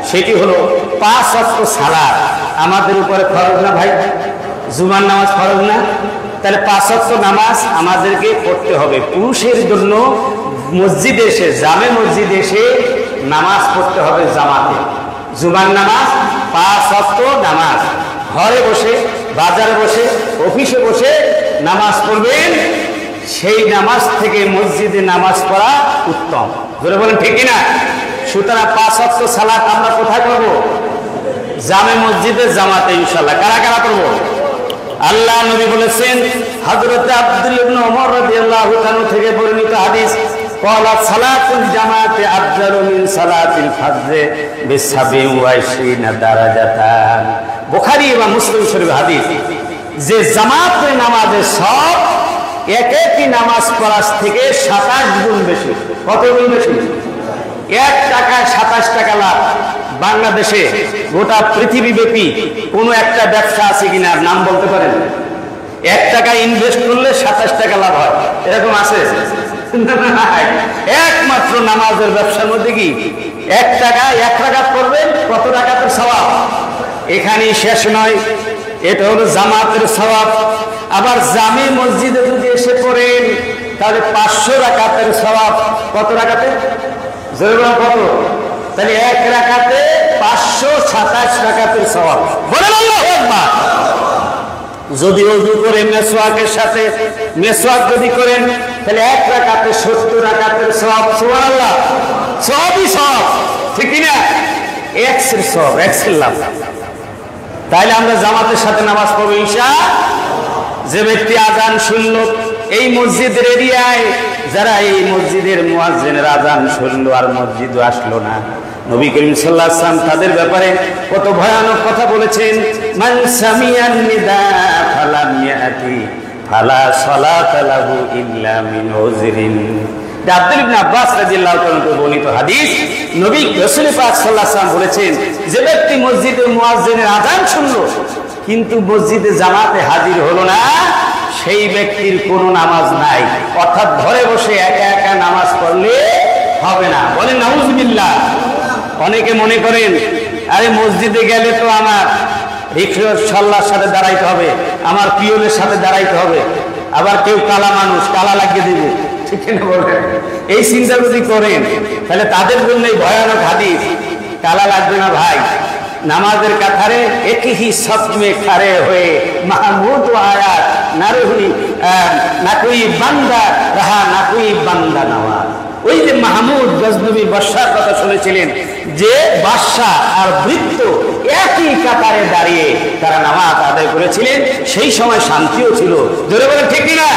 সেটি হলো 5 ওয়াক্ত সালাত আমাদের উপরে ফরজ না ভাই? জুমার নামাজ ফরজ না? তাহলে 5 ওয়াক্ত নামাজ আমাদেরকে পড়তে হবে। পুরুষের জন্য মসজিদে এসে, জামে মসজিদে এসে নামাজ পড়তে হবে জামাতে। জুমার নামাজ 5 ওয়াক্ত নামাজ। ঘরে বসে, বাজারে বসে, অফিসে বসে নামাজ পড়বেন, সেই নামাজ থেকে মসজিদে নামাজ পড়া উত্তম। ধরে বলেন ঠিক কিনা? সুতরাং 5 ওয়াক্ত সালাত আমরা কোথায় পড়বো? জামে মসজিদে জামাতে ইনশাআল্লাহ। কারা কারা পড়বো? আল্লাহ নবী বলেছেন, হযরত আব্দুল্লাহ ইবনে ওমর রাদিয়াল্লাহু তাআলা থেকে বর্ণিত হাদিস, ক্বালা সালাতুল জামাতি আফজালু মিন সালাতিল ফজর বি27 দারাজাতান। বুখারী এবং মুসলিম শরীফ হাদিস, যে জামাতের নামাজের সব এক একটি নামাজ পড়ার থেকে 27 গুণ বেশি। কত গুণ বেশি? 1 টাকায় 27 টাকা লাভ। বাংলাদেশে গোটা পৃথিবীব্যাপী কোনো একটা ব্যবসা আছে কিনা নাম বলতে পারেন? 1 টাকা ইনভেস্ট করলে 27 টাকা লাভ হয়, এরকম আছে? একমাত্র নামাজের ব্যবসার মধ্যে কি 1 টাকা 1 রাকাত করবেন, কত রাকাতের সওয়াব? এখানেই শেষ নয়, এটা হলো জামাতের সওয়াব। আবার জামে মসজিদে যদি এসে পড়েন তাহলে 500 রাকাতের সওয়াব। কত রাকাতে? জরুরি কত? তাহলে 1 রাকাতে 527 রাকাতের সওয়াব। বলেন আল্লাহু আকবার। যদি ওযু করে মেসওয়াকের সাথে মেসওয়াক যদি করেন তাহলে 1 রাকাতে 70 রাকাতের সওয়াব। সুবহানাল্লাহ, সবই সব, ঠিক কি না? এক্সের সব, এক্সের লাভ। তাইলে আমরা জামাতের সাথে নামাজ পড়ব ইনশাআল্লাহ। যে ব্যক্তি আযান শুনল এই মসজিদের এরিয়ায়, যারা এই মসজিদের মুয়াজ্জিনের আযান শুনলো আর মসজিদে আসলো না, নবী করিম সাল্লাল্লাহু আলাইহি ওয়াসাল্লাম তাদের ব্যাপারে কত ভয়ানক কথা বলেছেন। মান সামিয়ান নিদা ফালাম ইয়াতি ফালা সালাতা লাহু ইল্লা মিন উযরিন। আব্দুল্লাহ ইবনে আব্বাস রাদিয়াল্লাহু তাআলা বর্ণিত হাদিস, নবী রাসূল পাক সাল্লাল্লাহু আলাইহি ওয়াসাল্লাম বলেছেন, যে ব্যক্তি মসজিদে মুয়াজ্জিনের আযান শুনলো কিন্তু মসজিদে জামাতে হাজির হলো না, সেই ব্যক্তির কোনো নামাজ নাই। অর্থাৎ ঘরে বসে একা একা নামাজ পড়লে হবে না। বলেন নাউজুবিল্লাহ। অনেকে মনে করেন, আরে মসজিদে গেলে তো আমার রিকশাওয়ালার সাথে দাঁড়াইতে হবে, আমার পিয়নের সাথে দাঁড়াইতে হবে, আবার কেউ কালা মানুষ, কালা লাগিয়ে দেবে, ঠিক না? বলেন, এই চিন্তা যদি করেন তাহলে তাদের জন্যই ভয়ানক হাদিস। কালা লাগবে না ভাই, নামাজের কাতারে একই হি সবমে খারে হয়ে মাহমুদ আয়াত নারুহি নাকুই বান্দা রাহা নাকুই বান্দা নামাজ। ওই যে মাহমুদ গজনবী বাদশার কথা শুনেছিলেন, যে বাদশা আর বৃত্ত একই কাতারে দাঁড়িয়ে তারা নামাজ আদায় করেছিলেন, সেই সময় শান্তিও ছিল। ধরে বলেন ঠিক কিনা?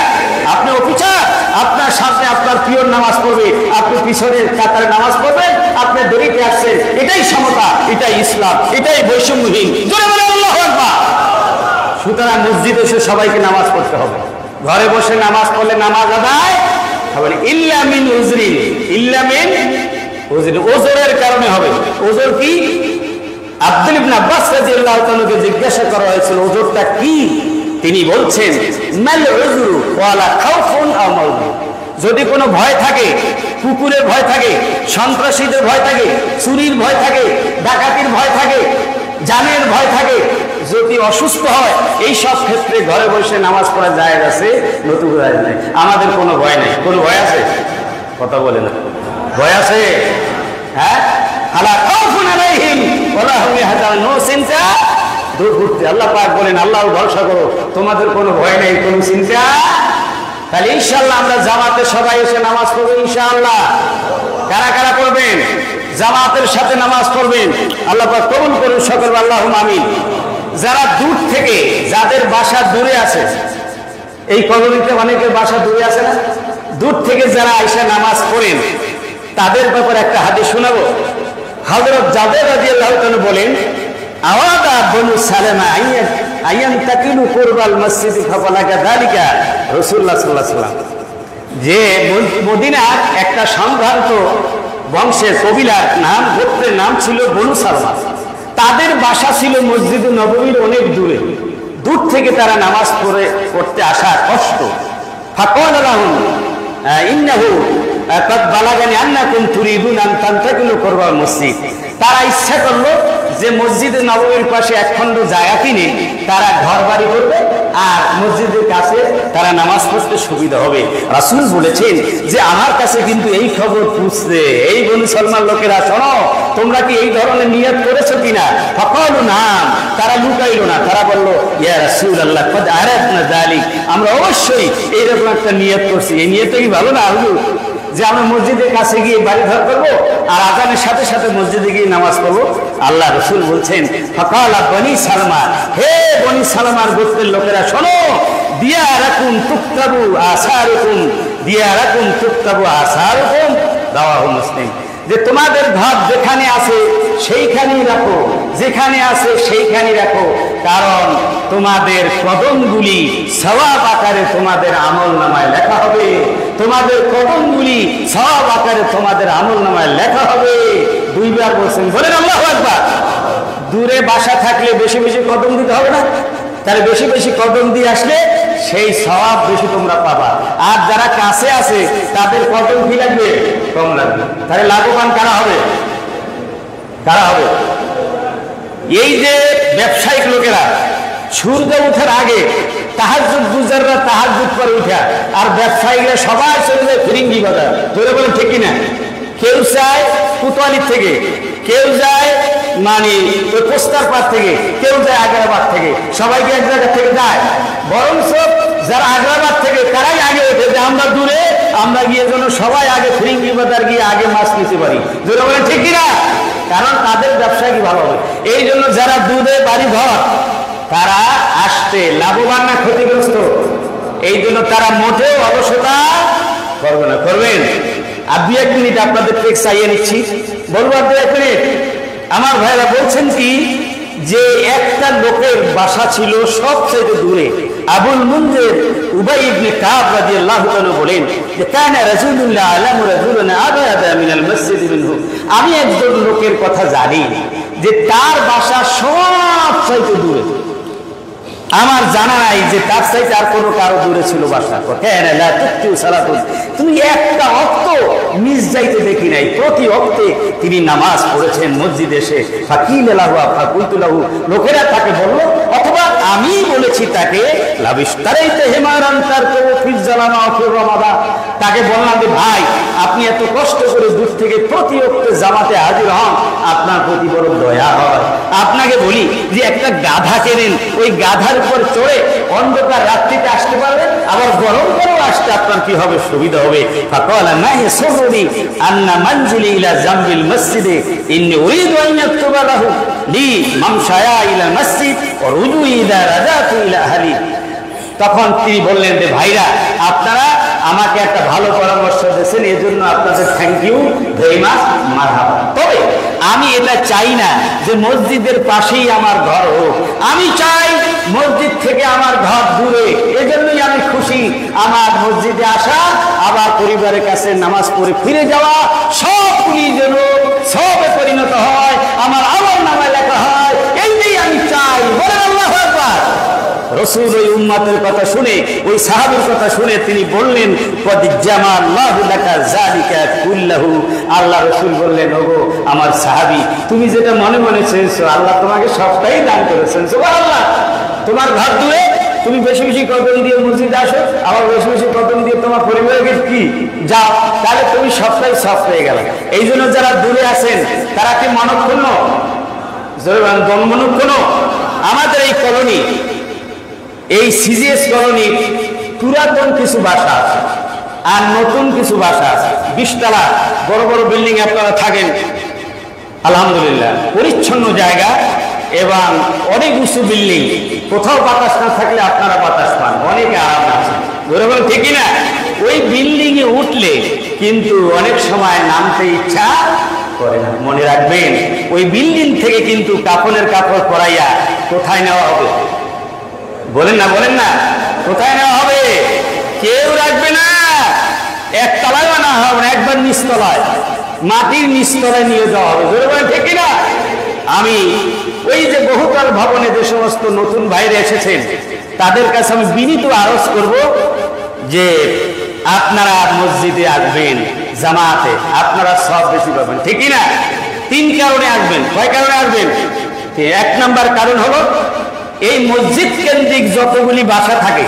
আপনি অফিসার, আপনার সামনে আপনার পিয়ন নামাজ পড়বে, আপনি পিছনের কাতারে নামাজ পড়বেন, আপনি দেরিতে আসছেন, এটাই সমতা, এটাই ইসলাম, এটাই বৈষম্যহীন। ধরে বলেন আল্লাহু আকবার। সুতরাং মসজিদে এসে সবাইকে নামাজ পড়তে হবে। ঘরে বসে নামাজ পড়লে নামাজ আদায় হবে না। ইল্লা মিন উযরিন, ইল্লা মিন উযরিন, ওজরের কারণে হবে। ওজর কি? আব্দুল্লাহ ইবনে আব্বাস রাদিয়াল্লাহু তাআলাকে জিজ্ঞাসা করা হয়েছিল ওজরটা কি? তিনি বলছেন, মাল উযরু ওয়ালা খাউফুন আও মাউত। যদি কোনো ভয় থাকে, কুকুরের ভয় থাকে, সন্ত্রাসীদের ভয় থাকে, চুরির ভয় থাকে, ডাকাতির ভয় থাকে, জানের ভয় থাকে, যদি অসুস্থ হয়, এই সব ক্ষেত্রে ঘরে বসে নামাজ পড়া জায়েজ আছে, নতুন জায়েজ নাই। আমাদের কোনো ভয় নাই। কোনো ভয় আছে? কথা বলে না, ভয় আছে? হ্যাঁ, আলা খাউফুন আলাইহিম ওয়ালা হুম ইয়াহজানুন, নো চিন্তা দূর করতে। আল্লাহ পাক বলেন, আল্লাহর ভরসা করো, তোমাদের কোনো ভয় নেই, কোনো চিন্তা। তাহলে ইনশাআল্লাহ আমরা জামাতে সবাই এসে নামাজ পড়বো ইনশাআল্লাহ। কারা কারা পড়বেন? জামাতের সাথে নামাজ পড়বেন। আল্লাহ পাক কবুল করুন সকল, আল্লাহুম্মা আমিন। যারা দূর থেকে, যাদের বাসা দূরে আছে, এই কলোনিতে অনেকের বাসা দূরে আছে না, দূর থেকে যারা আয়েশা নামাজ পড়েন, তাদের ব্যাপারে একটা হাদিস শোনাবো। হযরত জাবের রাদিয়াল্লাহু তাআলা বলেন, আওয়াদা বনু সালামা আইয়ান তাকিলু কুরবাল মসজিদ ফালাকা যালিকা রাসূলুল্লাহ সাল্লাল্লাহু আলাইহি ওয়াসাল্লাম। যে মদিনার একটা সম্ভ্রান্ত বংশের কবিলার নাম, গোত্রের নাম ছিল বনু সালামা। তাদের বাসা ছিল মসজিদে নববীর অনেক দূরে। দূর থেকে তারা নামাজ পড়তে আসা কষ্ট। ফাকালা লাহুম ইন্নাহু قد بلغني أنكم تريدون أن تنتقلوا قرب المسجد তারা ইচ্ছা করলো যে মসজিদে নববীর পাশে একখণ্ড জায়গা কিনে তারা ঘর বাড়ি করবে আর মসজিদের কাছে তারা নামাজ পড়তে সুবিধা হবে। রাসূল বলেছেন যে আমার কাছে কিন্তু এই খবর পুষছে, এই বনু সালমান লোকেরা শোনো, তোমরা কি এই ধরনের নিয়ত করেছো কিনা? ফাকালু নাম, তারা লুকাইলো না, তারা বললো ইয়া রাসূলুল্লাহ কদ আরাদনা যালিক, আমরা অবশ্যই এইরকম একটা নিয়ত করছি। এই নিয়তটা কি ভালো না হুজুর, যে আমরা মসজিদের কাছে গিয়ে বাড়ি ঘর করবো আর আজানের সাথে সাথে মসজিদে গিয়ে নামাজ পড়বো? আল্লাহ রাসূল বলছেন ফাকালা বনি সালমা, হে বনি সালমার গোত্রের লোকেরা শোনো, দিয়ারাকুম তুকতাবু আসারুকুম, দিয়ারাকুম তুকতাবু আসারুকুম, রাওয়াহু মুসলিম, যে তোমাদের ঘর যেখানে আছে সেইখানেই রাখো, যেখানে আছে সেইখানেই রাখো, কারণ তোমাদের কদমগুলি সওয়াব আকারে তোমাদের আমল নামায় লেখা হবে, তোমাদের কদমগুলি সওয়াব আকারে তোমাদের আমল নামায় লেখা হবে। দুইবার বলছেন, বলেন আল্লাহু আকবার। দূরে বাসা থাকলে বেশি বেশি কদম দিতে হবে না? তাহলে বেশি বেশি কদম দিয়ে আসলে সেই সওয়াব বেশি তোমরা পাবা। আর যারা কাছে আছে তাদের কদম কি লাগবে? কম লাগবে। তাহলে লাভবান কারা হবে? কারা হবে? এই যে ব্যবসায়িক লোকেরা সূর্য ওঠার আগে তাহাজ্জুদ গুজাররা তাহাজ্জুদ করে উঠা, আর ব্যবসায়ীরা সবাই চলে যায় ফিরিঙ্গি বাজার। ধরে বলেন ঠিক কিনা? কেউ যায় কোতোয়ালির থেকে, কেউ যায় মানে ওই পোস্টারপাড় থেকে, কেউ যায় আগ্রাবাদ থেকে, সবাইকে এক জায়গা থেকে যায়। বরঞ্চ যারা আগ্রাবাদ থেকে তারাই আগে ওঠে যে আমরা দূরে, আমরা গিয়ে যেন সবাই আগে ফিরিঙ্গি বাজার গিয়ে আগে মাছ নিতে পারি। ধরে বলেন ঠিক কিনা? কারণ তাদের ব্যবসা কি ভালো হবে। এই জন্য যারা দুধে বাড়ি ঘর তারা আসতে লাভবান না ক্ষতিগ্রস্ত? এই জন্য তারা মোটেও অলসতা করবে না। করবেন? আর 2-1 মিনিট আপনাদের টেক চাইয়ে নিচ্ছি, বলবো 2-1 মিনিট। আমার ভাইরা বলছেন কি যে একটা লোকের বাসা ছিল সবচেয়ে দূরে। আবুল মুনজির উবাই ইবনে কাব রাদিয়াল্লাহু তাআলা বলেন যে কানা রাসূলুল্লাহ আলামু রাজুলান আবাদা মিনাল মসজিদ মিনহু, আমি একজন লোকের কথা জানি যে তার বাসা সবচেয়ে দূরে, আমার জানা নাই যে তার চাইতে আর কোনো কারো দূরে ছিল বাসা। তুমি একটা অক্ত মিস যাইতে দেখি নাই, প্রতি অক্তে তিনি নামাজ পড়েছেন মসজিদে এসে। লোকেরা তাকে বললো, অথবা আমি বলেছি তাকে, তাকে বললাম যে ভাই আপনি এত কষ্ট করে দূর থেকে প্রতি অক্তে জামাতে হাজির হন, আপনার প্রতি বড় দয়া হয়। আপনাকে বলি যে একটা গাধা কেনেন, ওই গাধার উপর চড়ে অন্ধকার রাত্রিতে আসতে পারবেন, আবার গরম করেও আসতে আপনার কি হবে? সুবিধা হবে। ফাকালা মা ইয়াসুরুনি আন্না মানজিলি ইলা জামবিল মসজিদে ইন্নী উরিদু আন ইয়াকতুবা লাহু লি মামশায়া ইলা মসজিদ ওয়া রুজুই ইলা রাজাতু ইলা আহলি। তখন তিনি বললেন যে ভাইরা আপনারা আমাকে একটা ভালো পরামর্শ দিয়েছেন, এজন্য আপনাদের থ্যাংক ইউ ভেরি মাচ, মারহাবা। তবে আমি এটা চাই না যে মসজিদের পাশেই আমার ঘর হোক, আমি চাই মসজিদ থেকে আমার ঘর দূরে। এজন্যই আমি খুশি আমার মসজিদে আসা, আবার পরিবারের কাছে নামাজ পড়ে ফিরে যাওয়া, সবগুলি যেন সবে পরিণত হয়, আমার আমল নামায় লেখা হয়, এইটাই আমি চাই। বলেন আল্লাহু আকবার। রাসূল ওই উম্মতের কথা শুনে, ওই সাহাবীর কথা শুনে তিনি বললেন কদ জামাআল্লাহু লাকা যালিকা কুল্লাহু। আল্লাহ রাসূল বললেন, ওগো আমার সাহাবী, তুমি যেটা মনে মনে চেয়েছো আল্লাহ তোমাকে সবটাই দান করেছেন। সুবহানাল্লাহ। তোমার ঘর দূরে, তুমি বেশি বেশি কদম দিয়ে মসজিদে আসো, আবার বেশি বেশি কদম দিয়ে তোমার পরিবারকে কি যাও, তাহলে তুমি সবটাই সব পেয়ে গেলে। এই জন্য যারা দূরে আছেন তারা কি মনক্ষুণ্ণ? মনক্ষুণ্ণ? আমাদের এই কলোনি, এই সিজিএস কলোনির পুরাতন কিছু বাসা আছে আর নতুন কিছু বাসা আছে। 20 তলা বড় বড় বিল্ডিং আপনারা থাকেন, আলহামদুলিল্লাহ পরিচ্ছন্ন জায়গা এবং অনেক উঁচু বিল্ডিং, কোথাও বাতাস না থাকলে আপনারা বাতাস পান, অনেক আরাম আছে। ধরে বলেন ঠিক না? ওই বিল্ডিং এ উঠলে কিন্তু অনেক সময় নামতে ইচ্ছা করে না। মনে রাখবেন, ওই বিল্ডিং থেকে কিন্তু কাফনের কাপড় পরাইয়া কোথায় নেওয়া হবে? বলেন না, বলেন না, কোথায় নেওয়া হবে? কেউ রাখবে না, একতলায় না হবে, একবার নিচতলায়, মাটির নিচতলায় নিয়ে যাওয়া হবে। ধরে বলেন ঠিক না? আমি ওই যে বহুতল ভবনে যে সমস্ত নতুন ভাইরা এসেছেন তাদের কাছে আমি বিনীত আরজ করব যে আপনারা মসজিদে আসবেন, জামাতে আপনারা সব বেশি পাবেন, ঠিক না? তিন কারণে আসবেন। কয় কারণে আসবেন? এক নাম্বার কারণ হলো এই মসজিদ কেন্দ্রিক যতগুলি বাসা থাকে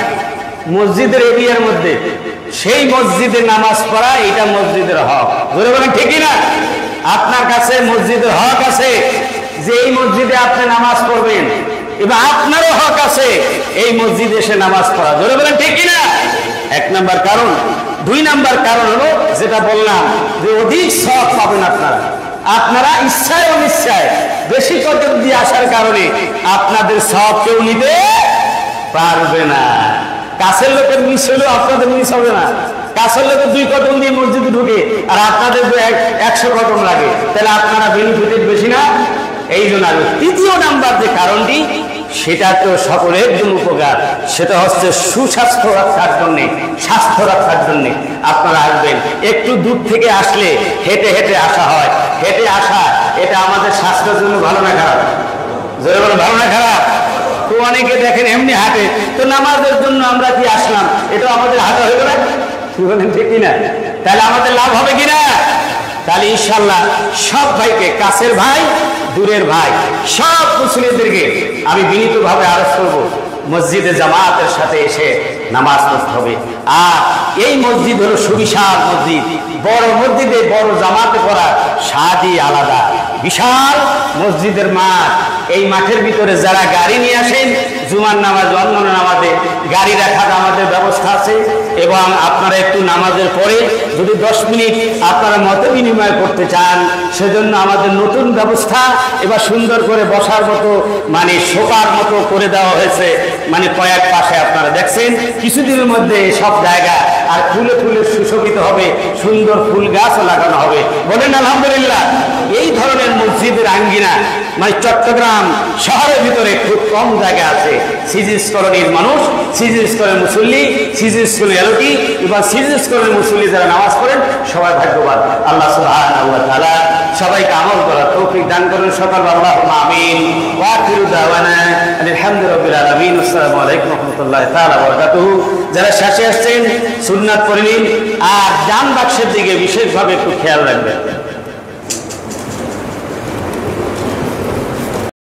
মসজিদের এরিয়ার মধ্যে, সেই মসজিদে নামাজ পড়া এটা মসজিদের হক। ধরে বলেন ঠিকই না? আপনার কাছে মসজিদের হক আছে যে এই মসজিদে আপনি নামাজ পড়বেন, এবং আপনারও হক আছে এই মসজিদে এসে নামাজ পড়া। ধরে বলেন ঠিকই না? এক নাম্বার কারণ। দুই নাম্বার কারণ হলো যেটা বললাম যে অধিক সওয়াব পাবেন আপনারা। আপনারা ইচ্ছায় অনিচ্ছায় বেশি কদর দিয়ে আসার কারণে আপনাদের সওয়াব কেউ নিতে পারবে না। কাছের লোকের মিস হলেও আপনাদের মিস হবে না। কাছের লোকের 2 কদম দিয়ে মসজিদে ঢুকে আর আপনাদের 100 কদম লাগে, তাহলে আপনারা বেনিফিটেড বেশি না? এই জন্য। তৃতীয় নাম্বার যে কারণটি, সেটা তো সকলের জন্য উপকার, সেটা হচ্ছে সুস্বাস্থ্য রক্ষার জন্য, স্বাস্থ্য রক্ষার জন্য আপনারা আসবেন। একটু দূর থেকে আসলে হেঁটে হেঁটে আসা হয়, হেঁটে আসা এটা আমাদের স্বাস্থ্যের জন্য ভালো না খারাপ? জোরে বলেন ভালো না খারাপ? তো অনেকে দেখেন এমনি হাঁটে, তো নামাজের জন্য আমরা কি আসলাম, এটা আমাদের হাঁটা হইল না? বলেন ঠিক কিনা? তাহলে আমাদের লাভ হবে কিনা? তাহলে ইনশাল্লাহ সব ভাইকে, কাছের ভাই দূরের ভাই সব মুসলিমদেরকে আমি বিনীতভাবে আরজ করব, মসজিদে জামাতের সাথে এসে নামাজ পড়তে হবে। আর এই মসজিদ হলো সুবিশাল মসজিদ, বড় মসজিদে বড় জামাতে পড়ার স্বাদই আলাদা। বিশাল মসজিদের মাঠ, এই মাঠের ভিতরে যারা গাড়ি নিয়ে আসেন জুমার নামাজ, অন্যান্য নামাজে গাড়ি রাখার আমাদের ব্যবস্থা আছে। এবং আপনারা একটু নামাজের পরে যদি 10 মিনিট আপনারা মত বিনিময় করতে চান, সেজন্য আমাদের নতুন ব্যবস্থা এবার সুন্দর করে বসার মতো, মানে শোকার মতো করে দেওয়া হয়েছে। মানে কয়েক পাশে আপনারা দেখছেন, কিছুদিনের মধ্যে সব জায়গা আর ফুলে ফুলে সুশোভিত হবে, সুন্দর ফুল গাছও লাগানো হবে। বলেন আলহামদুলিল্লাহ। এই ধরনের মসজিদের আঙ্গিনা মানে চট্টগ্রাম শহরের ভিতরে খুব কম জায়গা আছে। সিজিস কলোনির মানুষ, সিজিস কলোনির মুসল্লি, সিজিস কলোনি এলটি এবং সিজিস কলোনির মুসল্লি যারা নামাজ পড়েন সবাই ভাগ্যবান। আল্লাহ সুবহানাহু ওয়া তাআলা সবাইকে আমল করার তৌফিক দান করেন। সকল আল্লাহুম্মা আমিন। ওয়া আখিরু দাওয়ানা আলহামদুলিল্লাহি রাব্বিল আলামিন। আসসালামু আলাইকুম ওয়া রাহমাতুল্লাহি তাআলা ওয়া বারাকাতুহু। যারা শেষে আসছেন সুন্নাত পড়ে নিন, আর ডান বাক্সের দিকে বিশেষভাবে একটু খেয়াল রাখবেন।